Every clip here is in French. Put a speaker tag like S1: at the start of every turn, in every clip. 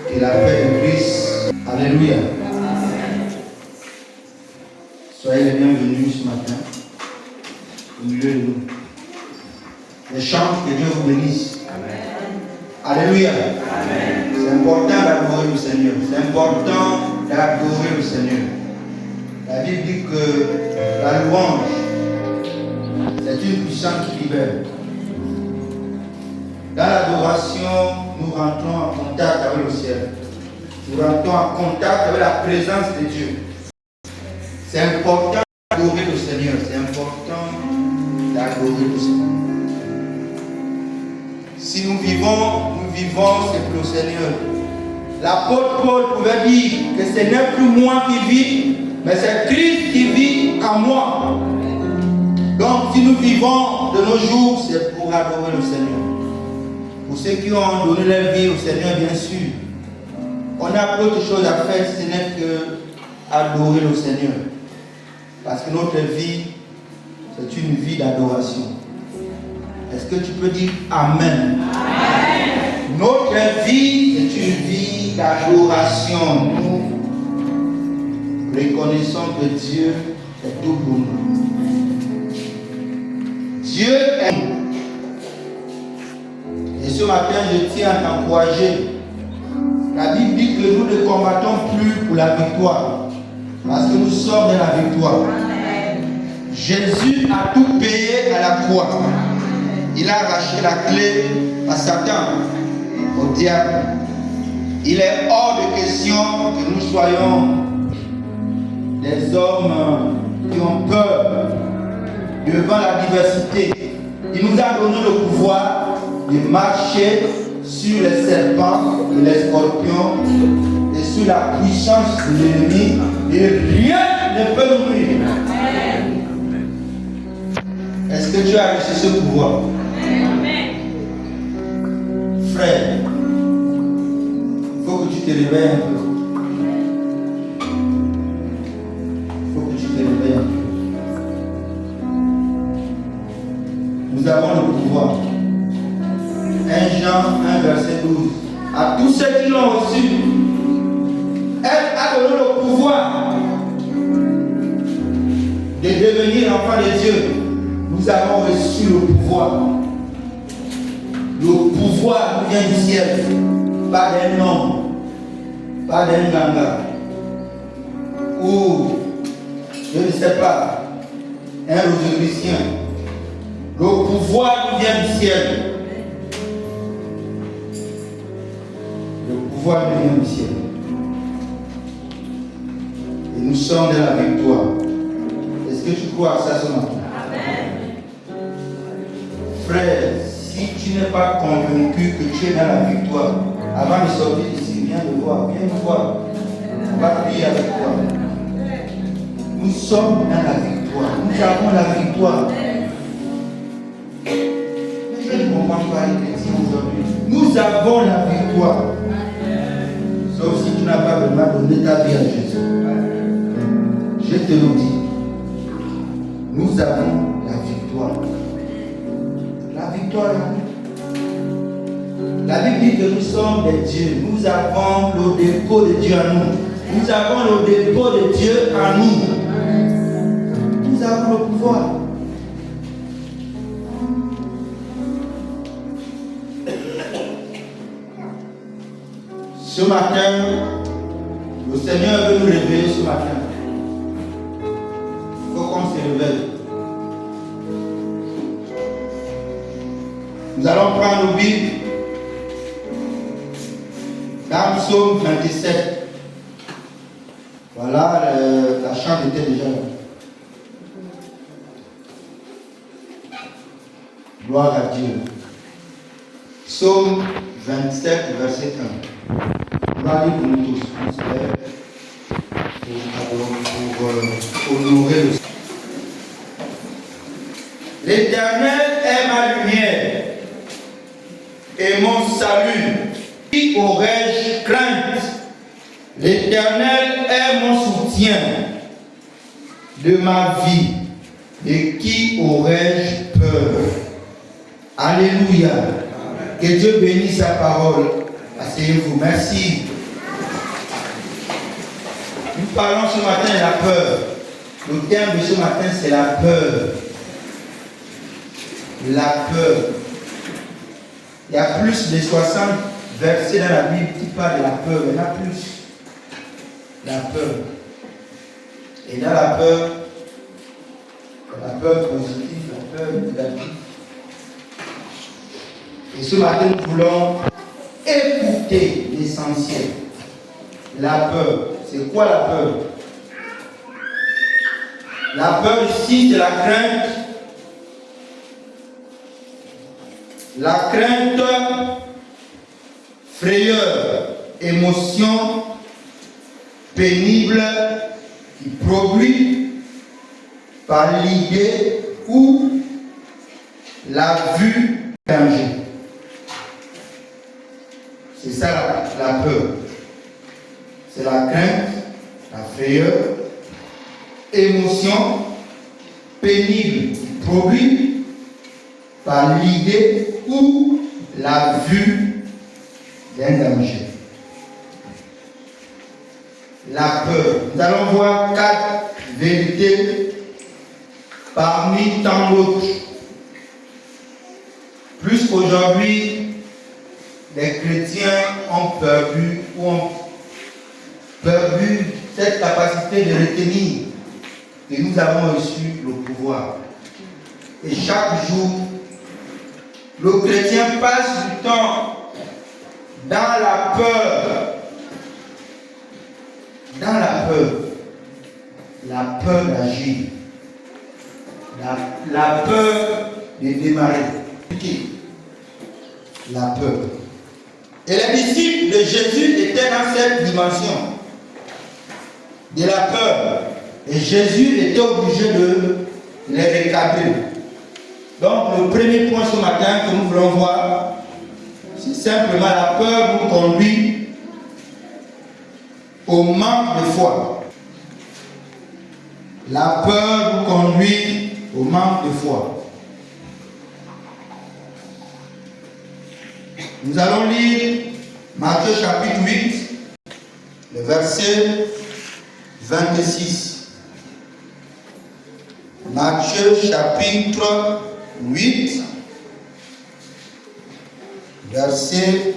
S1: Que la paix de Christ. Alléluia. Soyez les bienvenus ce matin au milieu de nous. Les chants, que Dieu vous bénisse. Amen. Alléluia. Amen. C'est important d'adorer le Seigneur. C'est important d'adorer le Seigneur. La Bible dit que la louange, c'est une puissance qui libère. Dans l'adoration, nous rentrons en contact avec le ciel. Nous rentrons en contact avec la présence de Dieu. C'est important d'adorer le Seigneur. C'est important d'adorer le Seigneur. Si nous vivons, c'est pour le Seigneur. L'apôtre Paul pouvait dire que ce n'est plus moi qui vis, mais c'est Christ qui vit en moi. Donc si nous vivons de nos jours, c'est pour adorer le Seigneur. Pour ceux qui ont donné leur vie au Seigneur, bien sûr, on n'a pas autre chose à faire, ce n'est que adorer le Seigneur. Parce que notre vie, c'est une vie d'adoration. Est-ce que tu peux dire Amen? Amen. Notre vie, c'est une vie d'adoration. Nous reconnaissons que Dieu est tout pour nous. Dieu est. Et ce matin, je tiens à t'encourager. La Bible dit que nous ne combattons plus pour la victoire, parce que nous sommes dans la victoire. Jésus a tout payé à la croix. Il a arraché la clé à Satan, au diable. Il est hors de question que nous soyons des hommes qui ont peur devant la diversité. Il nous a donné le pouvoir de marcher sur les serpents et les scorpions et sur la puissance de l'ennemi, et rien ne peut nous nuire. Est-ce que tu as reçu ce pouvoir? Frère, il faut que tu te réveilles un peu. Il faut que tu te réveilles un peu. Nous avons le pouvoir. 1 Jean 1 verset 12. À tous ceux qui l'ont reçu, elle a donné le pouvoir de devenir enfant de Dieu. Nous avons reçu le pouvoir. Le pouvoir nous vient du ciel, pas d'un homme, pas d'un ganga, ou je ne sais pas, un rosicrucien. Le pouvoir nous vient du ciel. Le pouvoir nous vient du ciel. Et nous sommes dans la victoire. Est-ce que tu crois à ça ce matin? Frère, si tu n'es pas convaincu que tu es dans la victoire, avant de sortir d'ici, viens me voir, On va prier avec toi. Nous sommes dans la victoire. Nous avons la victoire. Mais je ne comprends pas les chrétiens aujourd'hui. Nous avons la victoire. Sauf si tu n'as pas vraiment donné ta vie à Jésus. Je te le dis. Nous avons la victoire. La victoire. La Bible dit que nous sommes des dieux. Nous avons le dépôt de Dieu en nous. Nous avons le dépôt de Dieu en nous. Nous avons le pouvoir. Ce matin, le Seigneur veut nous réveiller ce matin. Il faut qu'on se réveille. Nous allons prendre nos Bibles dans Psaume 27. Voilà, la chante était déjà là. Gloire à Dieu. Psaume 27, verset 1. On va lire pour nous tous. Pour honorer le Seigneur. L'Éternel est ma lumière et mon salut. Qui aurais-je crainte? L'Éternel est mon soutien de ma vie. Et qui aurais-je peur? Alléluia. Que Dieu bénisse sa parole. Asseyez-vous. Merci Nous parlons ce matin de la peur. Le terme de ce matin, c'est la peur. La peur. Il y a plus de 60 versets dans la Bible qui parlent de la peur. Il y en a plus. La peur. Et dans la peur positive, la peur négative. Et ce matin, nous voulons écouter l'essentiel. La peur. C'est quoi la peur? La peur ici, c'est la crainte. La crainte, frayeur, émotion pénible qui produit par l'idée ou la vue danger. C'est ça la peur. C'est la crainte, la frayeur, émotion pénible qui produit par l'idée ou la vue d'un danger. La peur. Nous allons voir 4 vérités parmi tant d'autres. Plus qu'aujourd'hui, les chrétiens ont perdu cette capacité de retenir que nous avons reçu le pouvoir. Et chaque jour, le chrétien passe du temps dans la peur. Dans la peur. La peur d'agir. La peur de démarrer. La peur. Et les disciples de Jésus étaient dans cette dimension de la peur. Et Jésus était obligé de les recadrer. Donc le premier point ce matin que nous voulons voir, c'est simplement la peur nous conduit au manque de foi. La peur nous conduit au manque de foi. Nous allons lire Matthieu chapitre 8, le verset 26. Matthieu chapitre 8, verset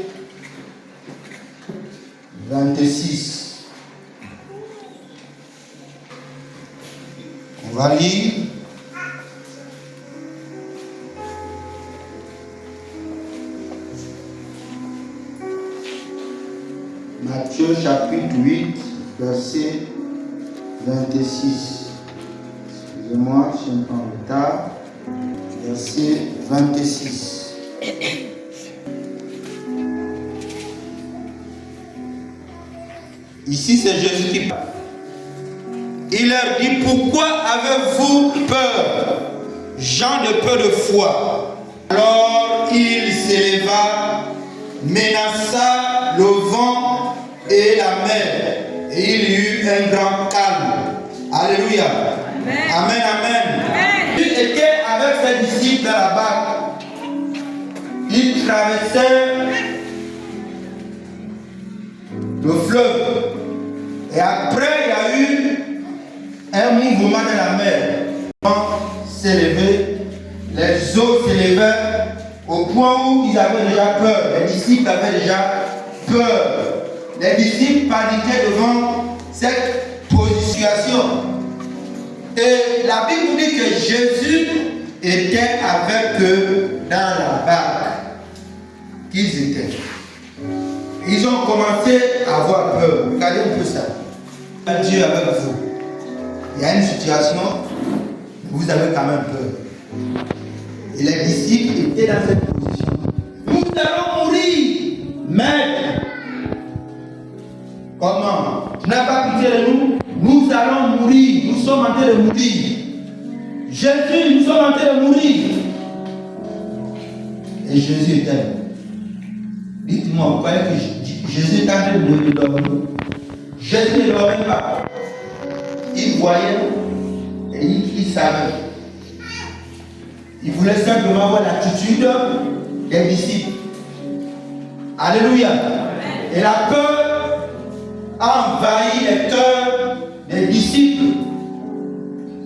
S1: 26. On va lire. Matthieu chapitre 8, verset 26. Excusez-moi, je suis un peu en retard. Verset 26. Ici, c'est Jésus qui parle. Il leur dit, pourquoi avez-vous peur, gens de peu de foi? Alors il s'éleva, menaça le vent et la mer, et il y eut un grand calme. Alléluia. Amen. Amen, amen. Il était avec ses disciples dans la barque. Il traversait le fleuve. Et après, il y a eu un mouvement de la mer. Le vent s'élevait, les eaux s'élevaient au point où ils avaient déjà peur. Les disciples avaient déjà peur. Les disciples paniquaient devant cette position. Et la Bible dit que Jésus était avec eux dans la barque qu'ils étaient. Ils ont commencé à avoir peur. Regardez un peu ça. Dieu avec vous. Il y a une situation, vous avez quand même peur. Et les disciples étaient dans cette position. Nous allons mourir, maître. Comment? Tu n'as pas pitié de nous? Nous allons mourir. Nous sommes en train de mourir. Jésus, nous sommes en train de mourir. Et Jésus était là. Dites-moi, vous croyez que Jésus est en train de mourir, de dormir? Jésus ne dormait pas. Il voyait et il savait. Il voulait simplement avoir l'attitude des disciples. Alléluia. Et la peur a envahi les cœurs les disciples,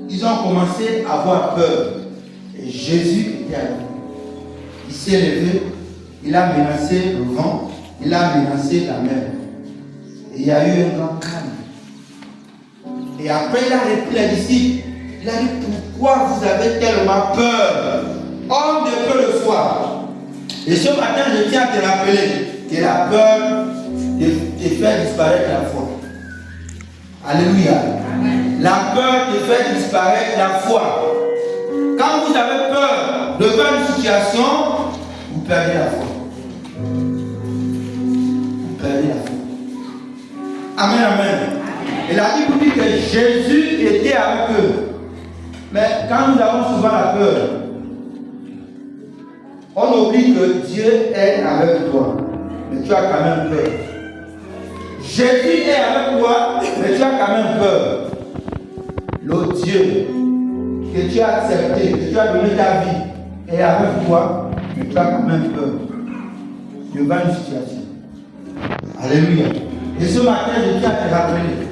S1: ils ont commencé à avoir peur. Et Jésus était avec eux. Il s'est levé, il a menacé le vent, il a menacé la mer. Et il y a eu un grand calme. Et après, il a repris les disciples. Il a dit, pourquoi vous avez tellement peur? Homme de peu le soir. Et ce matin, je tiens à te rappeler que la peur te fait disparaître la foi. Alléluia. Amen. La peur te fait disparaître la foi. Quand vous avez peur de faire une situation, vous perdez la foi. Vous perdez la foi. Amen, amen. Et la Bible dit que Jésus était avec eux. Mais quand nous avons souvent la peur, on oublie que Dieu est avec toi. Mais tu as quand même peur. Jésus est avec toi, mais tu as quand même peur. Le Dieu que tu as accepté, que tu as donné ta vie, est avec toi, mais tu as quand même peur devant une situation. Alléluia. Et ce matin, je tiens à te rappeler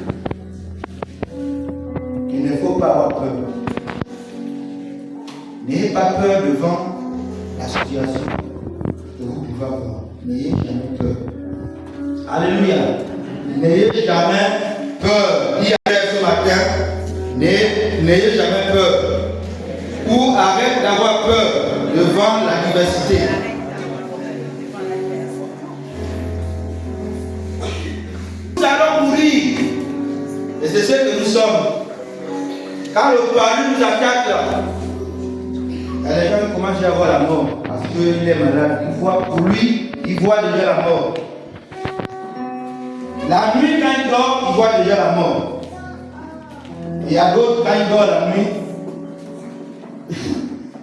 S1: qu'il ne faut pas avoir peur. N'ayez pas peur devant la situation que vous pouvez avoir. N'ayez jamais peur. Alléluia. N'ayez jamais peur. Dis avec ce matin, n'ayez jamais peur. Ou arrête d'avoir peur devant la diversité. Nous allons mourir. Et c'est ce que nous sommes. Quand le palu nous attaque là, il y a des gens qui commencent à voir la mort parce qu'il est malade. Pour lui, il voit déjà la mort. La nuit, quand il dort, il voit déjà la mort. Il y a d'autres, quand il dort la nuit,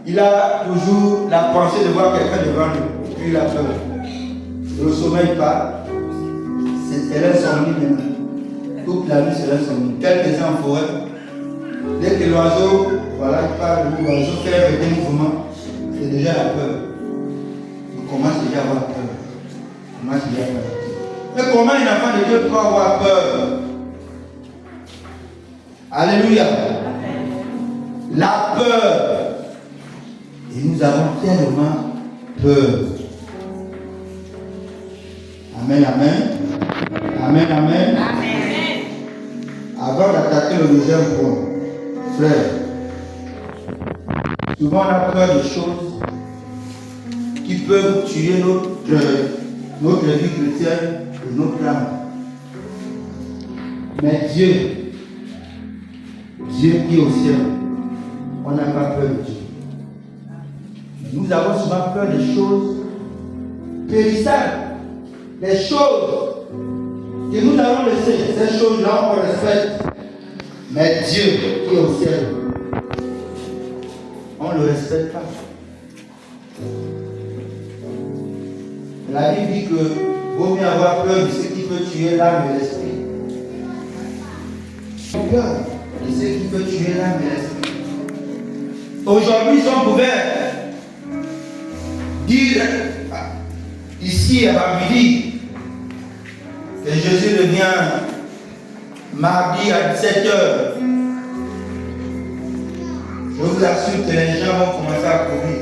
S1: il a toujours la pensée de voir quelqu'un devant lui. Et puis il a peur. Le sommeil part. C'est l'insomnie maintenant. Toute la nuit, c'est l'insomnie. Quelques-uns en forêt. Dès que l'oiseau, voilà, il parle, l'oiseau fait des mouvements, c'est déjà la peur. On commence déjà à avoir peur. On commence déjà à avoir peur. Mais comment un enfant de Dieu peut avoir peur? Alléluia. La peur. Et nous avons tellement peur. Amen, amen. Amen, amen. Amen. Avant d'attaquer le deuxième point, frère, souvent on a peur de choses qui peuvent tuer notre vie chrétienne et notre âme. Mais Dieu qui est au ciel, on n'a pas peur de Dieu. Nous avons souvent peur des choses périssables, des choses que nous avons laissées. Ces choses-là, on respecte. Mais Dieu qui est au ciel, on ne le respecte pas. La Bible dit que vaut mieux avoir peur de ce qui peut tuer l'âme et l'esprit. Peur de ce qui peut tuer l'âme et l'esprit. Aujourd'hui, si on pouvait dire ici à Bambili que Jésus revient mardi à 17h, je vous assure que les gens vont commencer à courir.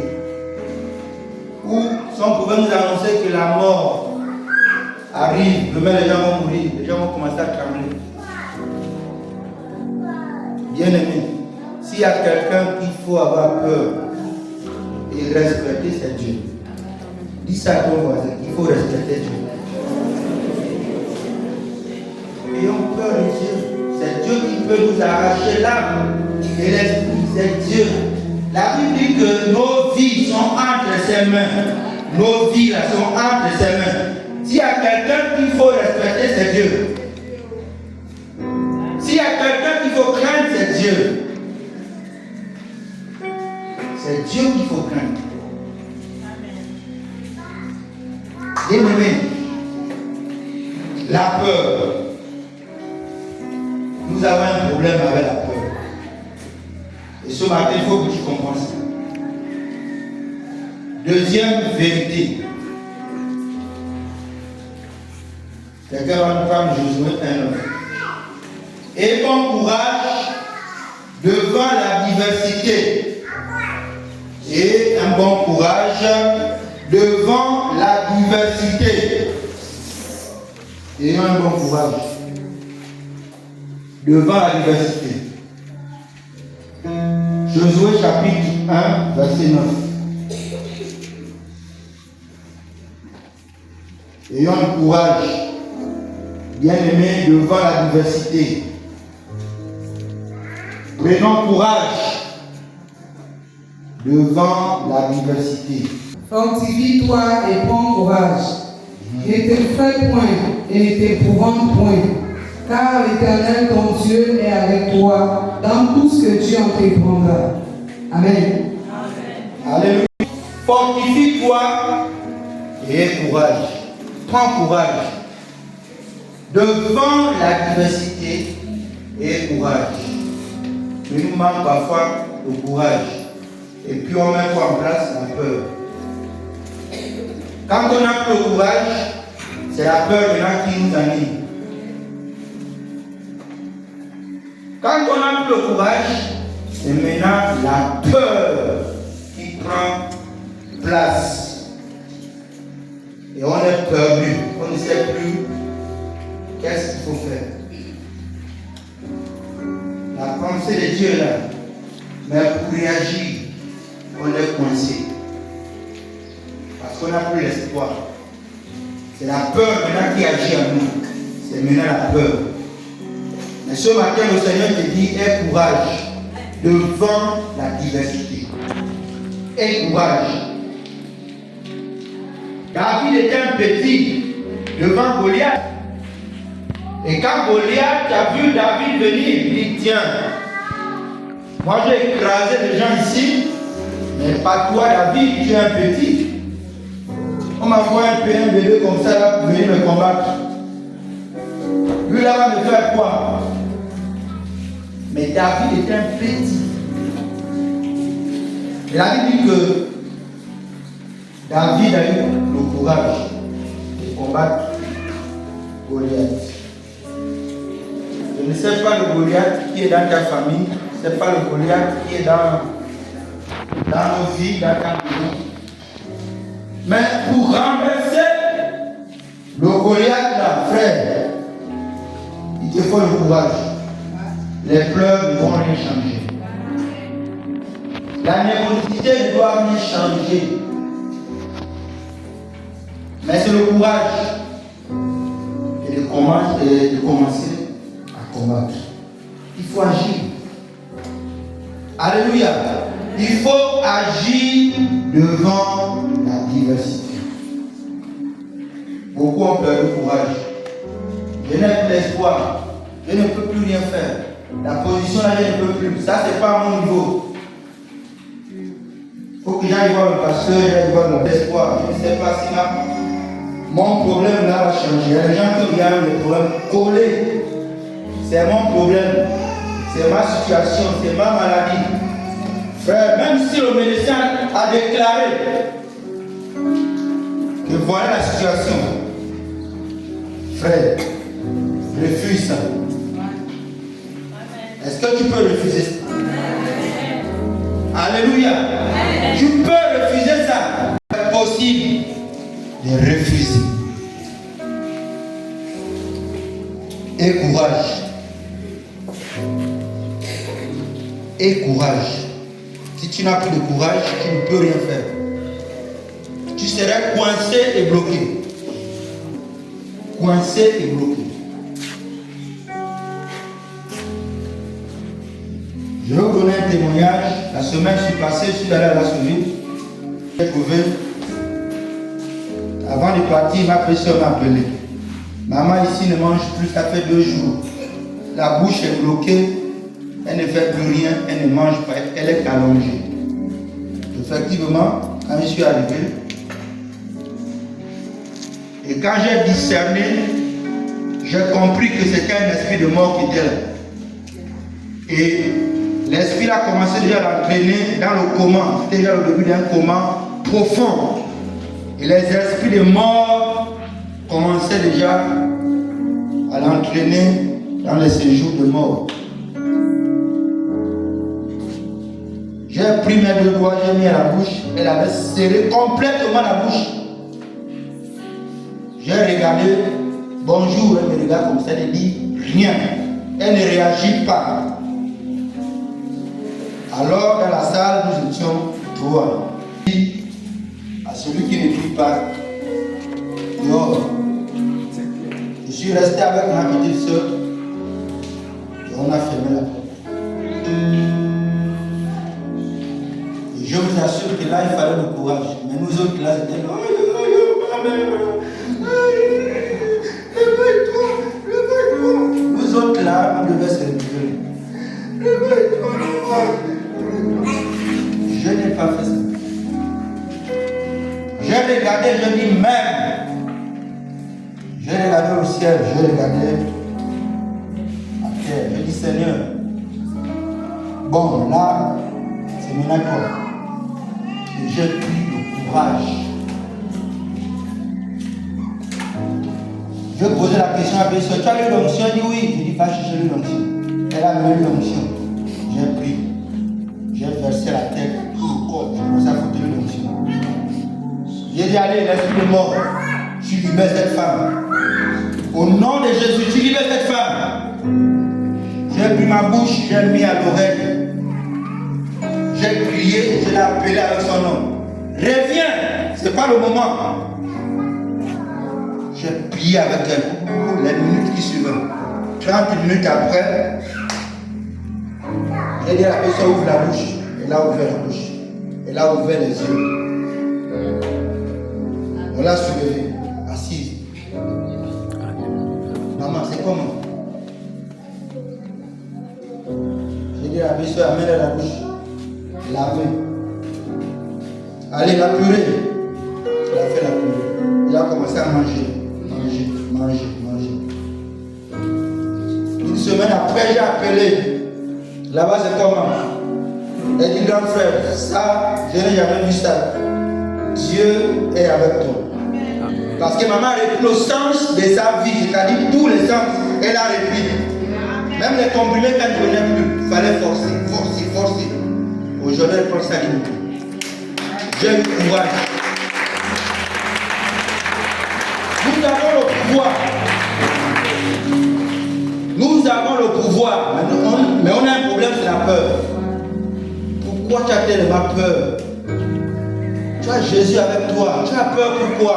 S1: Ou si on pouvait nous annoncer que la mort arrive, demain les gens vont mourir, les gens vont commencer à trembler. Bien aimé, s'il y a quelqu'un qu'il faut avoir peur et respecter, c'est Dieu. Dis ça à ton voisin, il faut respecter Dieu. Ayons peur de Dieu. C'est Dieu qui peut nous arracher l'âme et l'esprit. C'est Dieu. La Bible dit que nos vies sont entre ses mains. Nos vies là sont entre ses mains. S'il y a quelqu'un qu'il faut respecter, c'est Dieu. S'il y a quelqu'un qu'il faut craindre, c'est Dieu. C'est Dieu qu'il faut craindre. Bien-aimé, la peur. Nous avons un problème avec la peur. Et ce matin, il faut que tu comprennes ça. Deuxième vérité. Quelqu'un va nous parler de Josué 1. Et bon courage devant la diversité. Et un bon courage devant la diversité. Ayons un bon courage devant la diversité. Josué chapitre 1, verset 9. Ayons un courage, bien-aimés, devant la diversité. Prenons courage devant la diversité.
S2: Fortifie-toi et prends courage. Ne t'effraie point et ne t'épouvante point, car l'Éternel ton Dieu est avec toi dans tout ce que tu entreprendras. Amen.
S1: Alléluia. Fortifie-toi et aie courage. Prends courage devant la diversité et aie courage. Mais nous manque parfois le courage. Et puis on met en place la peur. Quand on a le courage, c'est la peur maintenant qui nous anime. Quand on a le courage, c'est maintenant la peur qui prend place. Et on est perdu. On ne sait plus qu'est-ce qu'il faut faire. La pensée de Dieu est là. Mais pour réagir, on est coincé. Parce qu'on n'a plus l'espoir. C'est la peur maintenant qui agit en nous. C'est maintenant la peur. Mais ce matin, le Seigneur te dit, aie courage devant la diversité. Aie courage. David était un petit devant Goliath. Et quand Goliath a vu David venir, il dit, tiens, moi j'ai écrasé des gens ici, mais pas toi David, tu es un petit. On m'a envoyé un bébé comme ça là, pour venir me combattre. Lui là va me faire quoi? Mais David était un petit. Et la Bible dit que David a eu le courage de combattre Goliath. Je ne sais pas le Goliath qui est dans ta famille, ce n'est pas le Goliath qui est dans nos vies, dans ta maison. Mais pour renverser le Goliath, là, frère, il te faut le courage. Les pleurs ne vont rien changer. La nervosité ne doit rien changer. Mais c'est le courage et de commencer à combattre. Il faut agir. Alléluia. Il faut agir devant la diversité. Beaucoup ont perdu le courage. Je n'ai plus l'espoir. Je ne peux plus rien faire. La position là, je ne peux plus. Ça, ce n'est pas à mon niveau. Il faut que j'aille voir le pasteur, j'aille voir mon espoir. Je ne sais pas si là, mon problème là va changer. Il y a des gens qui regardent le problème collé. C'est mon problème. C'est ma situation. C'est ma maladie. Frère, même si le médecin a déclaré que voilà la situation, frère, refuse ça. Est-ce que tu peux refuser ça? Alléluia. Tu peux refuser ça. C'est possible de refuser. Et courage. Et courage. Si tu n'as plus de courage, tu ne peux rien faire. Tu serais coincé et bloqué. Coincé et bloqué. Je vais vous donner un témoignage. La semaine, je suis passé, je suis allé à la Souvie. J'ai trouvé. Avant de partir, ma belle-sœur m'a appelé. Maman ici ne mange plus, ça fait 2 jours. La bouche est bloquée. Elle ne fait plus rien, elle ne mange pas, elle est allongée. Effectivement, quand je suis arrivé, et quand j'ai discerné, j'ai compris que c'était un esprit de mort qui était là. Et l'esprit a commencé déjà à l'entraîner dans le coma. C'était déjà le début d'un coma profond. Et les esprits de mort commençaient déjà à l'entraîner dans les séjours de mort. J'ai pris mes deux doigts, j'ai mis à la bouche. Elle avait serré complètement la bouche. J'ai regardé, bonjour, elle me regarde comme ça, elle ne dit rien. Elle ne réagit pas. Alors, dans la salle, nous étions trois. À celui qui ne prie pas, dehors. Je suis resté avec ma petite soeur et on a fermé la porte. Et je vous assure que là, il fallait le courage. Mais nous autres, là, c'était nous autres, là, on devait se récupérer. Je n'ai pas fait ça. J'ai regardé, je dis même. J'ai regardé au ciel, j'ai regardé à terre. Je dis Seigneur, bon là, c'est mon accord. Et j'ai pris le courage. Je posais la question à Bessou, tu as eu l'onction? Elle dit oui. Je dis va chercher l'onction. Elle a eu l'onction. J'ai pris. J'ai versé la tête tout le corps. Je commençais à foutre l'onction. J'ai dit allez, l'esprit est mort. Tu libères cette femme. Au nom de Jésus, tu libères cette femme. J'ai pris ma bouche, j'ai mis à l'oreille. J'ai crié, je l'ai appelé avec son nom. Reviens, ce n'est pas le moment. J'ai prié avec elle pour les minutes qui suivaient. 30 minutes après, j'ai dit à la personne ouvre la bouche. Elle a ouvert la bouche. Elle a ouvert les yeux. On l'a soulevée, assise. Maman, c'est comment? J'ai dit à la personne, amène la bouche. Laver. Allez, la purée. Elle a fait la purée. Il a commencé à manger. Une semaine après, j'ai appelé. Là-bas, c'est comment? Elle dit, grand frère, ça, je n'ai jamais vu ça. Dieu est avec toi. Parce que maman a repris le sens de sa vie, c'est-à-dire tous les sens, elle a repris. Même les comprimés qu'elle ne prenait plus, il fallait forcer. Aujourd'hui, elle prend ça. J'ai eu le courage. Nous avons le pouvoir. Nous avons le pouvoir. Mais on a un problème, c'est la peur. Pourquoi tu as tellement peur? Tu as Jésus avec toi. Tu as peur pourquoi?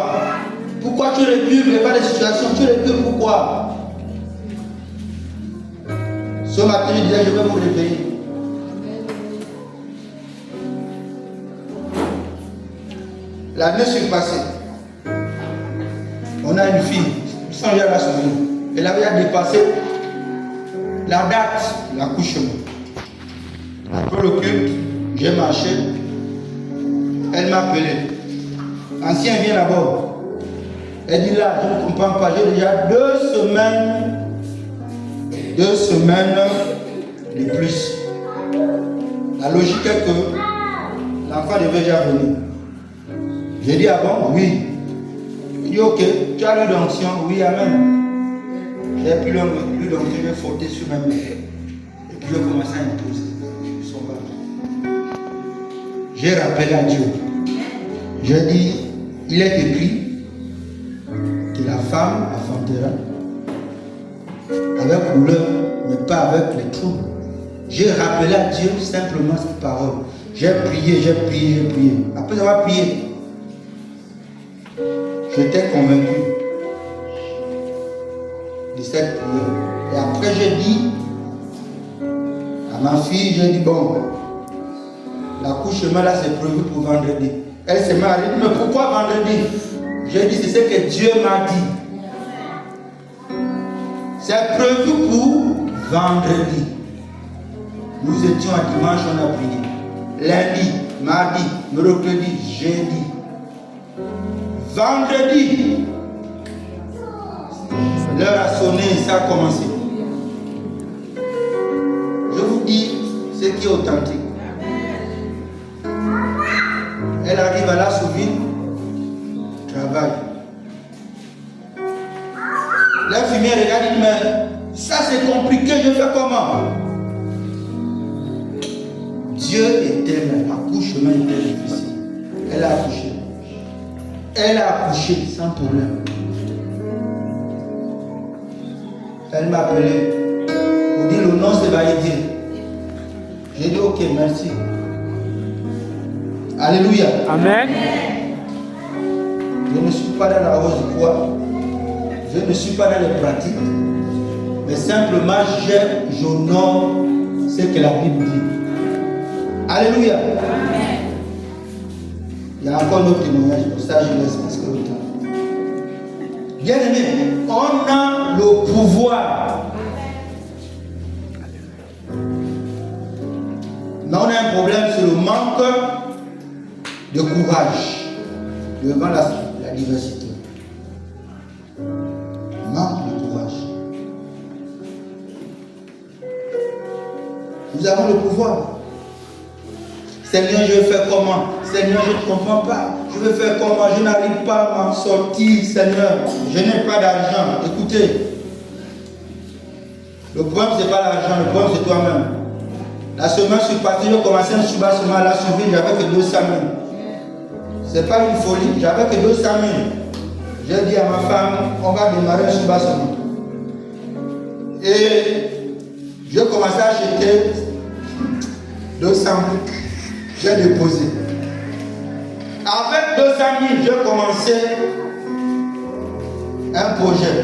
S1: Pourquoi tu recules devant les situations? Tu recules pourquoi? Ce matin, je disais, je vais vous réveiller. L'année surpassée, on a une fille, sans rien la souvenir. Elle avait dépassé la date de l'accouchement. Après le culte, j'ai marché. Elle m'a appelé. Ancien, viens d'abord. Elle dit là, je ne comprends pas. J'ai déjà 2 semaines de plus. La logique est que l'enfant devait déjà venir. J'ai dit, ah bon? Oui. Il dit, ok, tu as lu l'onction? Oui, amen. J'ai pris l'onction, j'ai frotté sur ma main. Et puis j'ai commencé à imposer son ventre. J'ai rappelé à Dieu. J'ai dit, il est écrit que la femme enfantera avec couleur, mais pas avec les troubles. J'ai rappelé à Dieu simplement cette parole. J'ai prié. Après avoir prié, j'étais convaincu de cette prière. Et après, j'ai dit à ma fille, j'ai dit, bon, l'accouchement là, c'est prévu pour vendredi. Elle s'est mariée, mais pourquoi vendredi? J'ai dit, c'est ce que Dieu m'a dit. C'est prévu pour vendredi. Nous étions à dimanche, on a prié. Lundi, mardi, mercredi, jeudi. Vendredi, l'heure a sonné, ça a commencé. Je vous dis ce qui est authentique. Elle arrive à la Souvine, travaille. L'infirmière regarde, dit, mais Ça c'est compliqué, je fais comment? Dieu était là, l'accouchement était difficile. Elle a accouché. Elle a accouché sans problème. Elle m'a appelé pour dire le nom c'est validé. J'ai dit ok, merci. Alléluia.
S3: Amen.
S1: Je ne suis pas dans la rose foi. Je ne suis pas dans les pratiques. Mais simplement j'honore ce que la Bible dit. Alléluia. Amen. Il y a encore d'autres témoignages, pour ça je laisse parce que le temps. Bien aimé, on a le pouvoir. Mais on a un problème, c'est le manque de courage devant la diversité. Manque de courage. Nous avons le pouvoir. Seigneur, je vais faire comment? Seigneur, je ne comprends pas. Je vais faire comment? Je n'arrive pas à m'en sortir, Seigneur. Je n'ai pas d'argent. Écoutez, le problème, ce n'est pas l'argent, le problème, c'est toi-même. La semaine, je suis parti, j'ai commencé un soubassement à la survie, j'avais que 200 000. Ce n'est pas une folie, j'avais que 200 000. J'ai dit à ma femme, on va démarrer un soubassement. Et j'ai commencé à acheter 200 000. J'ai déposé. Avec 200 000, j'ai commencé un projet.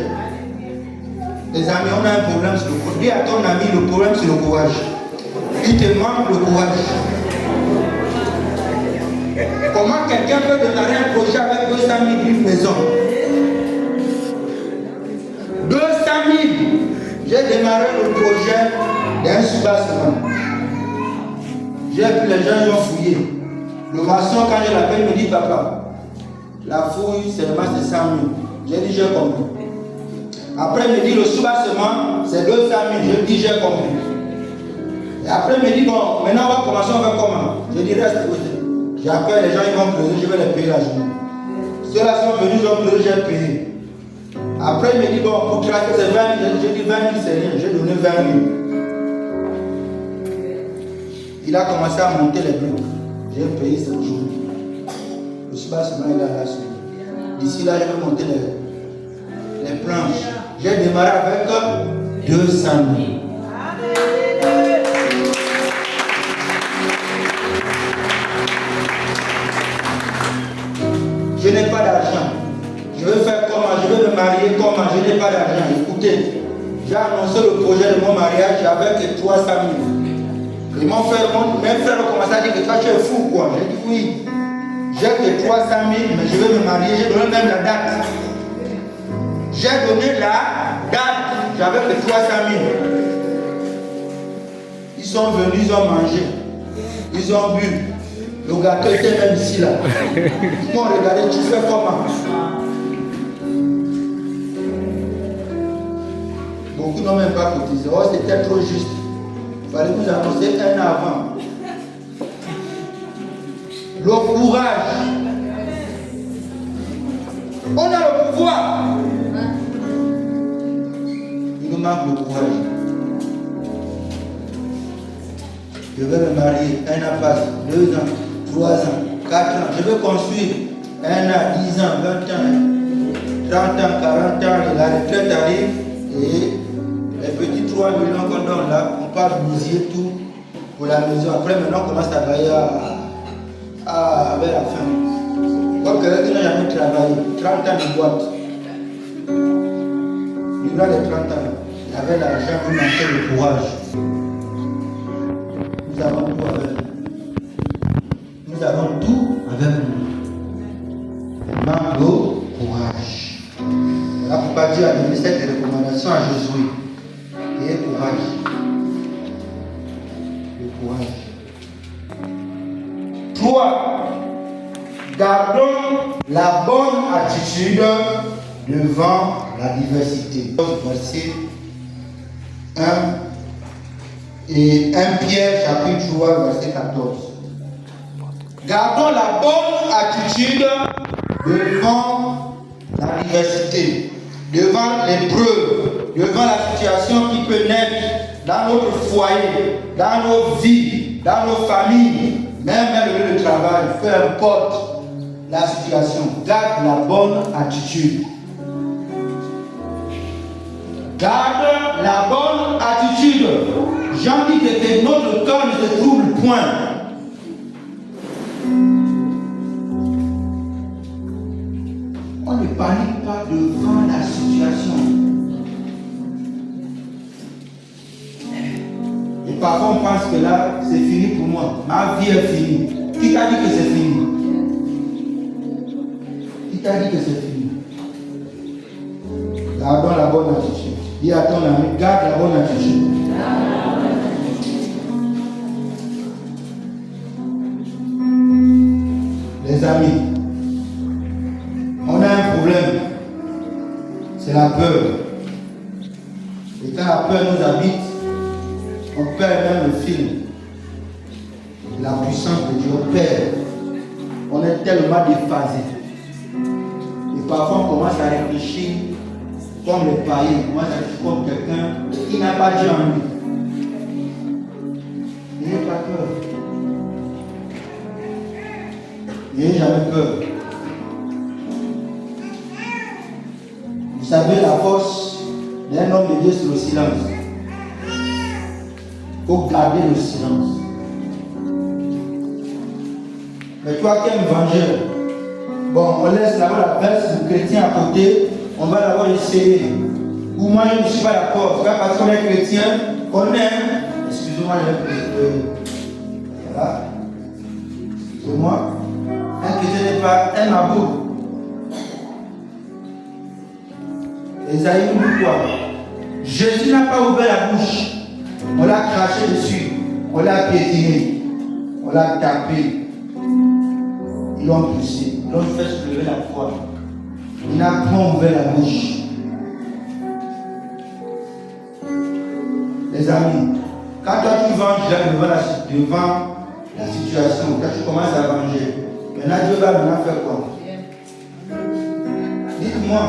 S1: Les amis, on a un problème sur le courage. Dis à ton ami, le problème c'est le courage. Il te manque le courage. Comment quelqu'un peut démarrer un projet avec 200 000 d'une maison? 200 000. J'ai démarré le projet d'un soubassement. J'ai vu les gens, ils ont fouillé. Le maçon, quand je l'appelle, me dit papa, la fouille seulement c'est 100 000. J'ai dit j'ai compris. Après, il me dit le soubassement c'est 200 000. Je dis j'ai compris. Et après, il me dit bon, maintenant on va commencer, on va comment? Je dis reste côté. J'appelle les gens, ils vont pleurer, je vais les payer la journée. Ceux-là sont venus, ils ont pleuré, j'ai payé. Après, il me dit bon, pour tracer c'est 20 000. J'ai dit 20 000 c'est rien, j'ai donné 20 000. Il a commencé à monter les blocs. J'ai payé cette journée. Le soubassement il est là sur. D'ici là, je vais monter les planches. J'ai démarré avec 200 000. Je n'ai pas d'argent. Je vais faire comment? Je vais me marier comment? Je n'ai pas d'argent. Écoutez, j'ai annoncé le projet de mon mariage avec 300 000. Et mon frère a commencé à dire que toi tu es fou quoi. J'ai dit oui, j'ai que 300 000, mais je vais me marier, j'ai donné même la date. J'ai donné la date, j'avais que 300 000. Ils sont venus, ils ont mangé, ils ont bu. Le gâteau était même ici là. Ils m'ont regardé, tu fais comment? Beaucoup n'ont même pas cotisé. Oh, c'était trop juste. Il fallait vous annoncer un an avant. Le courage. On a le pouvoir. Il nous manque le courage. Je vais me marier, 1 an passe, 2 ans, 3 ans, 4 ans. Je vais construire 1 an, 10 ans, 20 ans, 30 ans, 40 ans. Et la retraite arrive et les petits 3 millions qu'on donne là, on part bousiller tout pour la maison. Après, maintenant, on commence à travailler vers la fin. Comme quelqu'un qui n'a jamais travaillé, 30 ans de boîte. Durant les 30 ans, il avait l'argent, il manquait le courage. Nous avons tout avec nous. Nous avons tout avec nous. Il manque le courage. Voilà pourquoi Dieu a donné cette recommandation à Josué. Ayez courage. Le courage. 3. Gardons la bonne attitude devant la diversité. Verset 1 et 1 Pierre chapitre 3 verset 14. Gardons la bonne attitude devant la diversité, devant l'épreuve. devant la situation qui peut naître dans notre foyer, dans nos vies, dans nos familles, même dans le lieu de travail, peu importe la situation, garde la bonne attitude. Garde la bonne attitude. Jean dit que notre cœur ne se trouble point. On ne panique pas devant la situation. Et parfois on pense que là, c'est fini pour moi. Ma vie est finie. Qui t'a dit que c'est fini? Qui t'a dit que c'est fini? Gardons la bonne attitude. Dis à ton ami, garde la bonne attitude. Les amis, on a un problème. C'est la peur. Et quand la peur nous habite, on perd même le fil. La puissance de Dieu, on perd. On est tellement déphasé. Et parfois on commence à réfléchir comme les païens, on commence à réfléchir comme quelqu'un qui n'a pas Dieu en lui. N'ayez pas peur. N'ayez jamais peur. Vous savez, la force d'un homme de Dieu, c'est le silence. Il faut garder le silence. Mais toi qui es un vengeur, bon, on laisse là-bas la veste du chrétien à côté, on va d'abord essayer. Ou moi je ne suis pas d'accord, c'est pas parce qu'on est chrétien qu'on aime. Excusez-moi, voilà. Excusez-moi. Un chrétien n'est pas un mabou. Esaïe nous dit quoi? Jésus n'a pas ouvert la bouche. On l'a craché dessus. On l'a piétiné. On l'a tapé. Ils l'ont poussé. Ils l'ont fait se lever la foi. Il n'a pas ouvert la bouche. Les amis, quand toi tu venges devant la situation, quand tu commences à venger, maintenant Dieu va maintenant faire quoi? Dites-moi,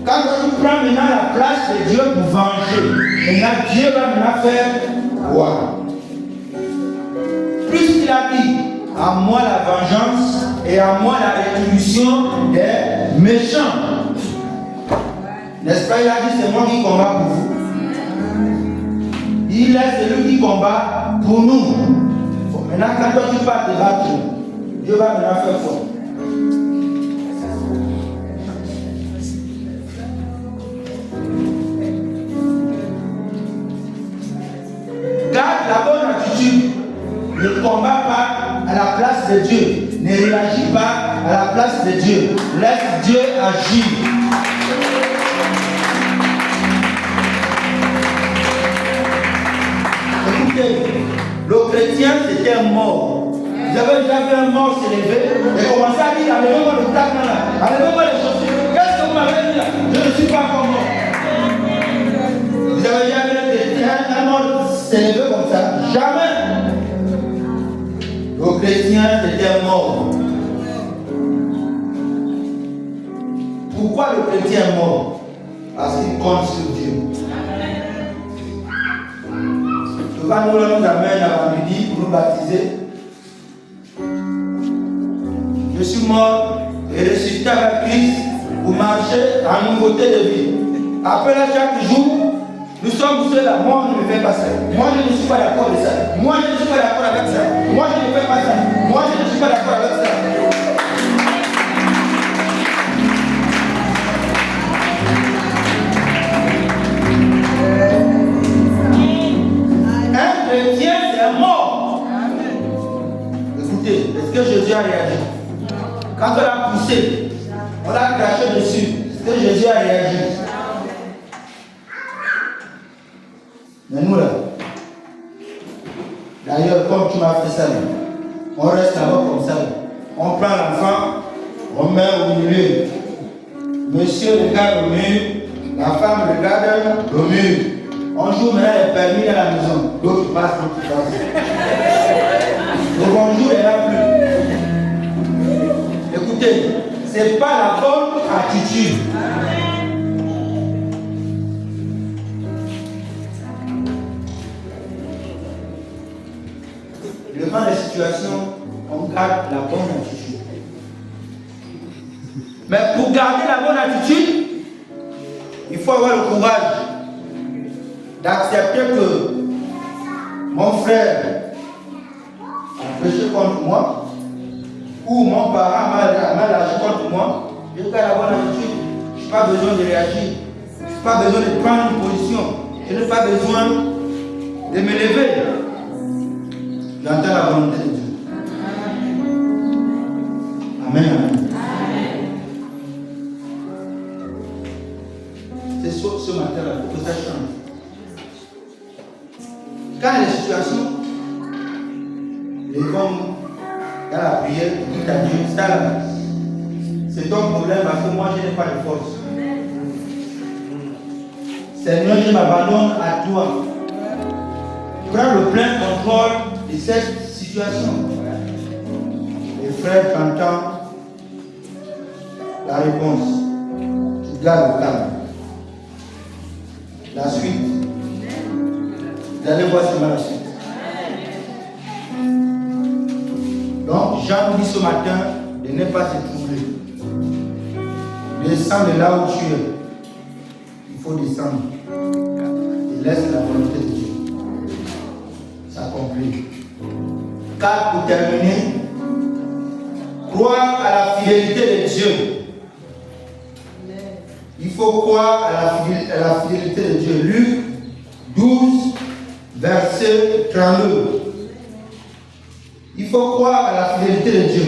S1: quand toi tu prends maintenant la place de Dieu pour venger, maintenant Dieu va maintenant faire quoi? Plus qu'il a dit, à moi la vengeance et à moi la rétribution des méchants. N'est-ce pas? Il a dit, c'est moi qui combat pour vous. Il est celui qui combat pour nous. Bon, maintenant, quand toi tu pars te battre, Dieu va maintenant faire quoi? Garde la bonne attitude. Ne combat pas à la place de Dieu. Ne réagis pas à la place de Dieu. Laisse Dieu agir. Écoutez, le chrétien c'était un mort. Vous avez déjà vu un mort s'élever et commencer à dire enlevez-moi le tac là, enlevez-moi les chaussures. Qu'est-ce que vous m'avez dit là? Je ne suis pas encore mort. Vous avez déjà vu un chrétien, un mort s'élever comme ça? Jamais. Le chrétien c'était un mort. Pourquoi le chrétien est mort? Parce qu'il compte sur Dieu. Souvent nous amène à midi pour nous baptiser. Je suis mort et ressuscité avec Christ pour marcher en nouveauté de vie. Après là, chaque jour, nous sommes seuls là. Moi, je ne fais pas ça. Moi, je ne suis pas d'accord avec ça. Moi, je ne suis pas d'accord avec ça. Moi, je ne fais pas ça. Moi, je ne suis pas d'accord avec ça. Un chrétien, c'est un mort. Écoutez, est-ce que Jésus a réagi? Quand on l'a poussé, on l'a craché dessus. Est-ce que Jésus a réagi? Mais nous là, d'ailleurs, comme tu m'as fait ça, on reste là-bas comme ça. On prend l'enfant, on met au milieu. Monsieur regarde au mur, la femme regarde au mur. On joue maintenant les permis dans la maison. D'autres passent, d'autres passent. Le bonjour est là plus. Écoutez, ce n'est pas la bonne attitude. devant les situations, on garde la bonne attitude. Mais pour garder la bonne attitude, il faut avoir le courage d'accepter que mon frère a péché contre moi ou mon parent m'a lâché contre moi. Je garde la bonne attitude. Je n'ai pas besoin de réagir. Je n'ai pas besoin de prendre une position. Je n'ai pas besoin de me lever. J'entends la volonté de Dieu. Amen. Amen. C'est ce matin-là, il faut que ça change. Quand les situations, levons-nous dans la prière, dites à Dieu, ça là, c'est ton problème parce que moi je n'ai pas de force. Seigneur, je m'abandonne à toi. Prends le plein contrôle de cette situation. Les frères, t'entends la réponse. Tu gardes le calme. La suite. Vous allez voir seulement la suite. Donc, Jean nous dit ce matin de ne pas se troubler. Descends de là où tu es. Il faut descendre. Et laisse la volonté de Dieu s'accomplir. Car pour terminer, croire à la fidélité de Dieu. Il faut croire à la fidélité de Dieu. Luc 12, verset 32. Il faut croire à la fidélité de Dieu.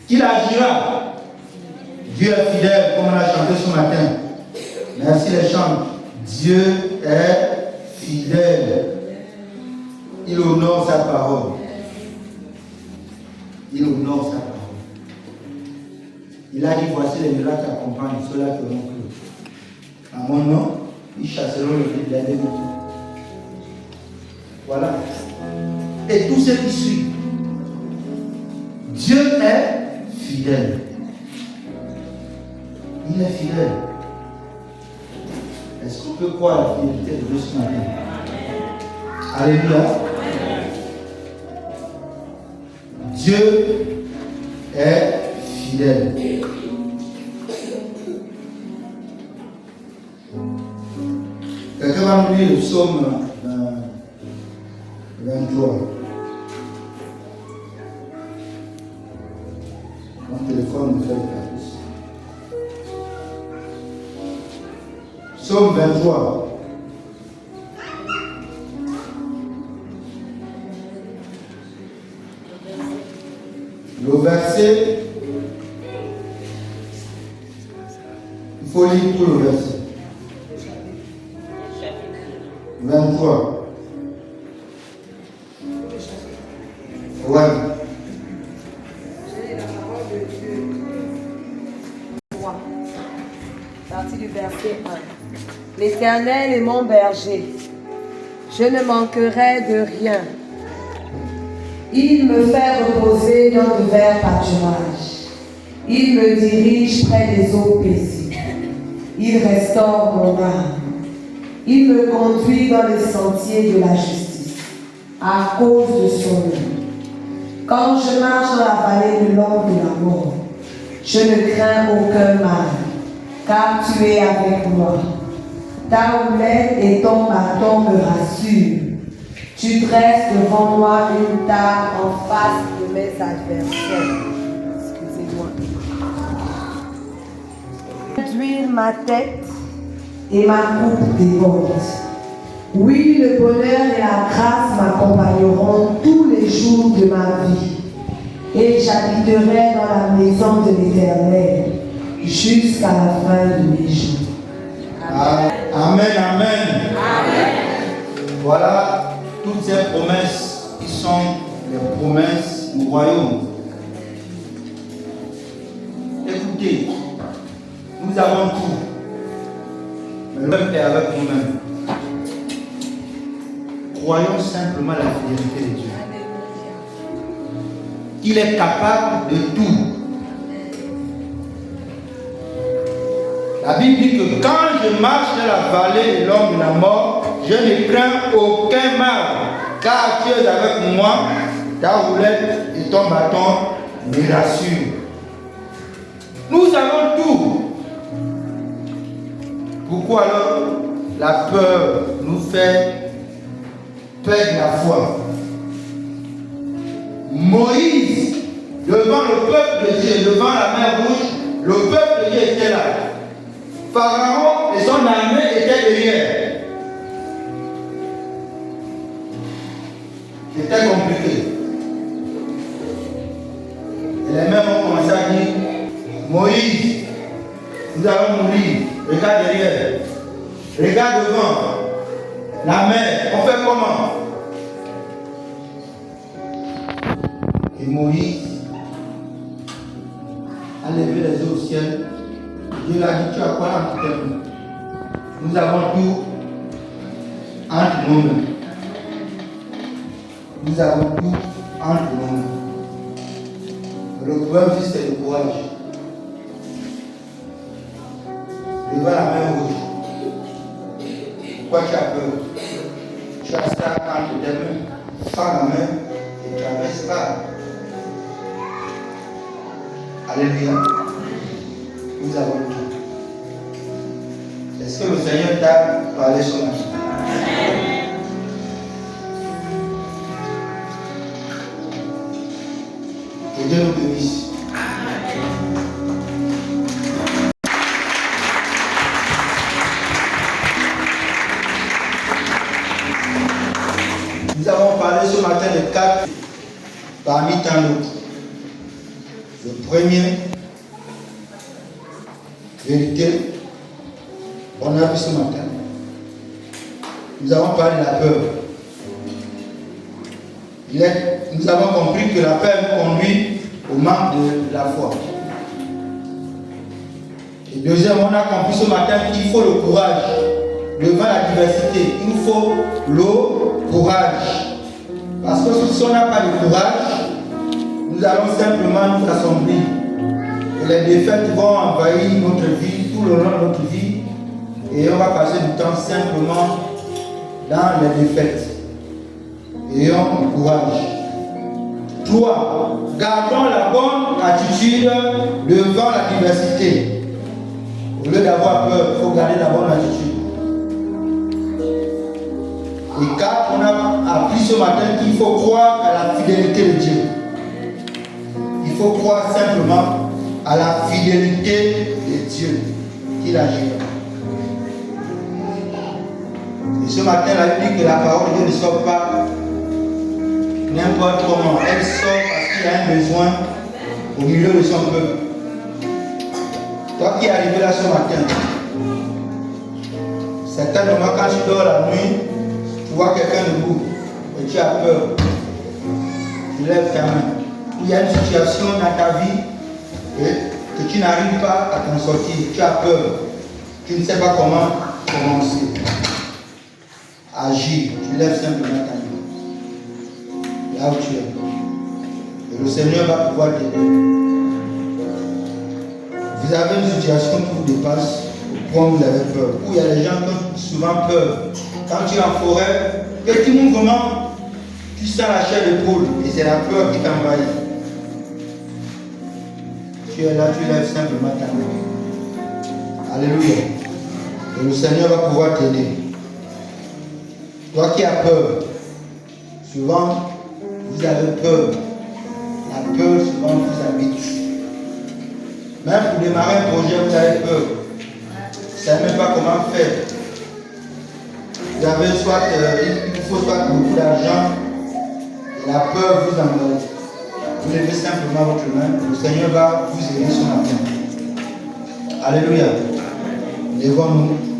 S1: Qu'il agira. Dieu est fidèle, comme on a chanté ce matin. Merci les chants. Dieu est fidèle. Il honore sa parole. Il honore sa parole. Il a dit, voici les miracles qui accompagnent ceux-là qui auront cru. À mon nom, ils chasseront le fil de l'ennemi. Voilà. Et tout ce qui suit. Dieu est fidèle. Il est fidèle. Est-ce qu'on peut croire à la fidélité de Dieu ce matin? Alléluia. Dieu est fidèle. Quelqu'un va nous lire le psaume 23. Mon téléphone me fait le caprice. Psaume 23. Le verset, il faut lire tout le verset. 23. Ouais.
S3: J'ai la parole de Dieu. 3. Partie du verset 1. L'Éternel est mon berger. Je ne manquerai de rien. Il me fait reposer dans de verts pâturages. Il me dirige près des eaux paisibles. Il restaure mon âme. Il me conduit dans les sentiers de la justice, à cause de son nom. Quand je marche dans la vallée de l'ombre de la mort, je ne crains aucun mal, car tu es avec moi. Ta houlette et ton bâton me rassurent. Tu dresses devant moi une table en face de mes adversaires. Excusez-moi. D'huile ma tête et ma coupe déborde. Oui, le bonheur et la grâce m'accompagneront tous les jours de ma vie. Et j'habiterai dans la maison de l'Éternel jusqu'à la fin de mes jours.
S1: Amen, amen. Amen. Voilà toutes ces promesses qui sont les promesses du royaume. Écoutez, nous avons tout. Mais l'homme est avec nous-mêmes. Croyons simplement la fidélité de Dieu. Il est capable de tout. La Bible dit que quand je marche dans la vallée de l'ombre de la mort, je ne crains aucun mal, car tu es avec moi, ta roulette et ton bâton me rassurent. Nous avons tout. Pourquoi alors la peur nous fait perdre la foi? Moïse, devant le peuple de Dieu, devant la mer Rouge, le peuple de Dieu était là. Pharaon et son armée étaient derrière. C'était compliqué. Et les mères ont commencé à dire, Moïse, nous allons mourir. Regarde derrière. Regarde devant. La mer, on fait comment? Et Moïse a levé les yeux au ciel. Dieu l'a dit, tu as quoi entre tes mains? Nous avons tout entre nos mains. Nous avons tout entre nos mains. Le problème, c'est le courage. Devant la main rouge. Pourquoi tu as peur? Tu as ça entre tes mains. Prends la main et traverse pas. Alléluia. Nous avons tout. Est-ce que le Seigneur t'a parlé ce matin? Que Dieu nous bénisse. Nous avons parlé ce matin de 4 parmi tant d'autres. Le premier, vérité, on a vu ce matin. Nous avons parlé de la peur. Nous avons compris que la peur nous conduit au manque de la foi. Et deuxième, on a compris ce matin qu'il faut le courage devant la diversité. Il nous faut le courage. Parce que si on n'a pas de courage, nous allons simplement nous assombrir. Et les défaites vont envahir notre vie, tout le long de notre vie. Et on va passer du temps simplement dans les défaites. Ayons le courage. 3. Gardons la bonne attitude devant la diversité. Au lieu d'avoir peur, il faut garder la bonne attitude. Et 4. On a appris ce matin qu'il faut croire à la fidélité de Dieu. Il faut croire simplement à la fidélité de Dieu qu'il agit. Et ce matin, la Bible dit que la parole de Dieu ne sort pas n'importe comment. Elle sort parce qu'il y a un besoin au milieu de son peuple. Toi qui es arrivé là ce matin, certainement quand tu dors la nuit, tu vois quelqu'un debout et tu as peur. Tu lèves ta main. Il y a une situation dans ta vie et que tu n'arrives pas à t'en sortir. Tu as peur. Tu ne sais pas comment commencer. Agir. Tu lèves simplement ta main. Là où tu es. Et le Seigneur va pouvoir t'aider. Vous avez une situation qui vous dépasse au point où vous avez peur. Où il y a des gens qui ont souvent peur. Quand tu es en forêt, petit mouvement, tu sens la chair d'épaule et c'est la peur qui t'envahit. Tu es là, tu lèves simplement ta main. Alléluia. Et le Seigneur va pouvoir t'aider. Toi qui as peur, souvent vous avez peur. La peur souvent vous habite. Même pour démarrer un projet, vous avez peur. Vous ne savez même pas comment faire. Vous avez soit, il faut soit beaucoup d'argent, et la peur vous envahit. Vous levez simplement votre main, le Seigneur va vous aider ce matin. Alléluia. Levons-nous.